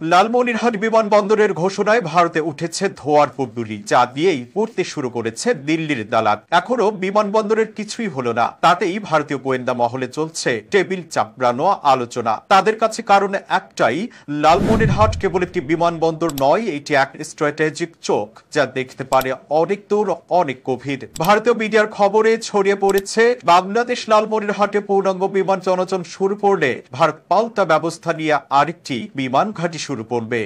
লালমনিরহাট বিমানবন্দরের ঘোষণায় ভারতে উঠেছে ধোঁয়ার পুডুরি, যা দিয়েই পড়তে শুরু করেছে দিল্লির দালাল। এখনো বিমানবন্দরের কিছুই হলো না, তাতেই ভারতীয় গোয়েন্দা মহলে চলছে টেবিল চাপড়ানো আলোচনা। তাদের কাছে কারণ একটাই, লালমনিরহাট কেবল একটি বিমানবন্দর নয়, এটি এক স্ট্র্যাটেজিক চোখ যা দেখতে পারে অনেক দূর, অনেক গভীর। ভারতীয় মিডিয়ার খবরে ছড়িয়ে পড়েছে বাংলাদেশ লালমনিরহাটে পূর্ণাঙ্গ বিমান চলাচল শুরু করলে ভারত পাল্টা ব্যবস্থা নিয়ে আরেকটি বিমান ঘাঁটি শুরু করবে।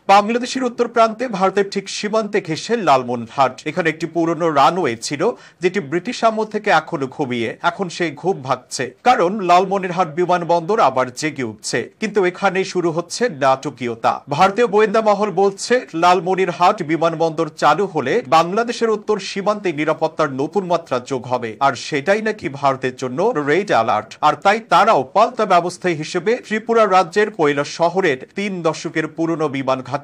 বাংলাদেশের উত্তর প্রান্তে ভারতের ঠিক সীমান্তে ঘেঁষে লালমনিরহাট। এখানে একটি পুরনো রানওয়ে ছিল, যেটি ব্রিটিশ আমল থেকে এখনো ঘুমিয়ে। এখন সেই ঘুম ভাঙছে, কারণ লালমনিরহাট বিমানবন্দর আবার জেগে উঠছে। কিন্তু এখানে শুরু হচ্ছে নাটকীয়তা। ভারতীয় গোয়েন্দা মহল বলছে, লালমনিরহাট বিমানবন্দর চালু হলে বাংলাদেশের উত্তর সীমান্তে নিরাপত্তার নতুন মাত্রা যোগ হবে, আর সেটাই নাকি ভারতের জন্য রেড অ্যালার্ট। আর তাই তারাও পাল্টা ব্যবস্থা হিসেবে ত্রিপুরা রাজ্যের কৈলাস শহরের 3 দশকের পুরনো বিমান ঘাঁটি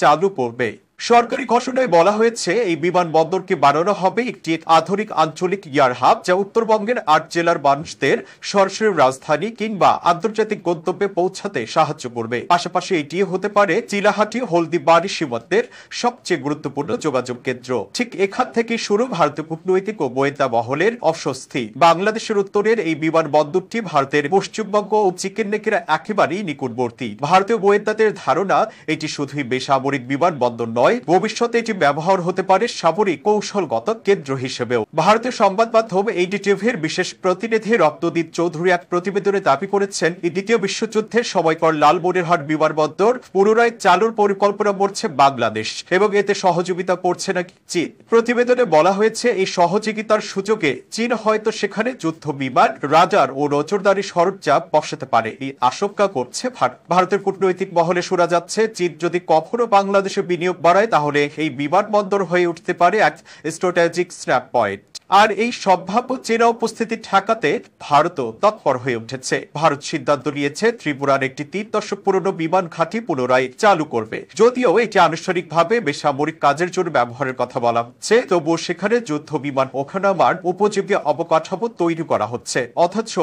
চালু করবে। সরকারি ঘোষণায় বলা হয়েছে, এই বিমানবন্দরকে বানানো হবে একটি আধুনিক আঞ্চলিক এয়ার হাব, যা উত্তরবঙ্গের 8 জেলার মানুষদের সরাসরি রাজধানী কিংবা আন্তর্জাতিক গন্তব্যে পৌঁছাতে সাহায্য করবে। পাশাপাশি এটি হতে পারে চিলাহাটি হলদিবাড়ি সীমান্তের সবচেয়ে গুরুত্বপূর্ণ যোগাযোগ কেন্দ্র। ঠিক এখান থেকে শুরু ভারতীয় কূটনৈতিক ও গোয়েন্দা মহলের অস্বস্তি। বাংলাদেশের উত্তরের এই বিমানবন্দরটি ভারতের পশ্চিমবঙ্গ ও চিকেন নেকের একেবারেই নিকটবর্তী। ভারতীয় গোয়েন্দাদের ধারণা, এটি শুধুই বেসামরিক বিমানবন্দর নয়, ভবিষ্যতে এটি ব্যবহার হতে পারে সামরিক কৌশলগত কেন্দ্র হিসেবেও। ভারতীয় সংবাদ মাধ্যম এনডিটিভির বিশেষ প্রতিনিধি রত্নদীপ চৌধুরী এক প্রতিবেদনে দাবি করেছেন, দ্বিতীয় বিশ্বযুদ্ধের সময়কার লালমনিরহাট বিমানবন্দর পুনরায় চালুর পরিকল্পনা করছে বাংলাদেশ, এবং এতে সহযোগিতা করছে নাকি চীন। প্রতিবেদনে বলা হয়েছে, এই সহযোগিতার সুযোগে চীন হয়তো সেখানে যুদ্ধ বিমান, রাডার ও নজরদারি সরঞ্জাম বসাতে পারে, এই আশঙ্কা করছে ভারতের কূটনৈতিক মহলে শোনা যাচ্ছে, চীন যদি কখনো বাংলাদেশে বিনিয়োগ বাড়ায়, তাহলে এই বিমানবন্দর হয়ে উঠতে পারে এক স্ট্র্যাটেজিক স্ন্যাপ পয়েন্ট। আর এই সম্ভাব্য চীনা উপস্থিতি ঠেকাতে ভারতও তৎপর হয়ে উঠেছে। ভারত সিদ্ধান্ত নিয়েছে ত্রিপুরার একটি 3 দশক পুরনো বিমান ঘাঁটি পুনরায় চালু করবে। যদিও এটি আনুষ্ঠানিকভাবে বেসামরিক কাজের জন্য ব্যবহারের কথা বলা হচ্ছে, তবুও সেখানে যুদ্ধ বিমান ওঠানামার উপযোগী অবকাঠামো তৈরি করা হচ্ছে। অথচ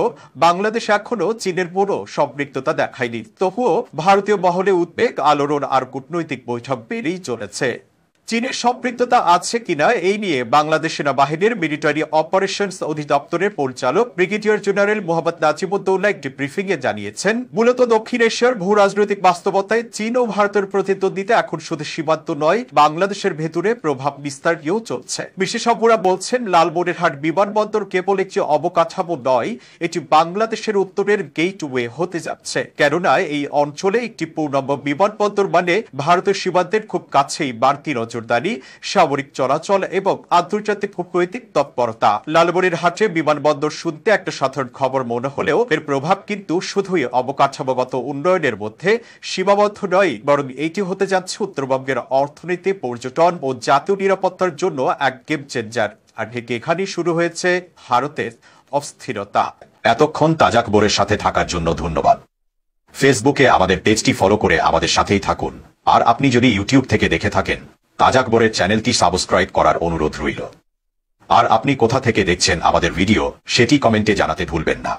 বাংলাদেশ এখনো চীনের পুরো সম্পৃক্ততা দেখায়নি। তবুও ভারতীয় মহলে উদ্বেগ, আলোড়ন আর কূটনৈতিক বৈঠক বেড়েই চলেছে। চীনের সম্পৃক্ততা আছে কিনা এই নিয়ে বাংলাদেশ সেনাবাহিনীর মিলিটারি অপারেশনস অধিদপ্তরের পরিচালক ব্রিগেডিয়ার জেনারেল মোহাম্মদ নাজিমুদ্দৌলা একটি ব্রিফিং এ জানিয়েছেন, মূলত দক্ষিণ এশিয়ার ভূ রাজনৈতিক বাস্তবতায় চীন ও ভারতের প্রতিদ্বন্দ্বিতা এখন শুধু সীমান্ত নয়, বাংলাদেশের ভেতরে প্রভাব বিস্তারও চলছে। বিশেষজ্ঞরা বলছেন, লালমনিরহাট বিমানবন্দর কেবল একটি অবকাঠামো নয়, এটি বাংলাদেশের উত্তরের গেটওয়ে হতে যাচ্ছে। কেননা এই অঞ্চলে একটি পূর্ণাঙ্গ বিমানবন্দর মানে ভারতের সীমান্তের খুব কাছেই বাড়তি নজরদারি, সামরিক চলাচল এবং আন্তর্জাতিক কূটনৈতিক তৎপরতা। লালমনিরহাটে বিমানবন্দর শুনতে একটা সাধারণ খবর মনে হলেও এর প্রভাব কিন্তু শুধুই অবকাঠামোগত উন্নয়নের মধ্যে সীমাবদ্ধ নয়, বরং এটি হতে যাচ্ছে উত্তরবঙ্গের অর্থনীতি, পর্যটন ও জাতীয় নিরাপত্তার জন্য এক গেম চেঞ্জার। আর ঠিক এখানেই শুরু হয়েছে ভারতের অস্থিরতা। এতক্ষণ তাজা খবরের সাথে থাকার জন্য ধন্যবাদ। ফেসবুকে আমাদের পেজটি ফলো করে আমাদের সাথেই থাকুন। আর আপনি যদি ইউটিউব থেকে দেখে থাকেন, তাজা খবরের চ্যানেলটি সাবস্ক্রাইব করার অনুরোধ রইল। আর আপনি কোথা থেকে দেখছেন আমাদের ভিডিও, সেটি কমেন্টে জানাতে ভুলবেন না।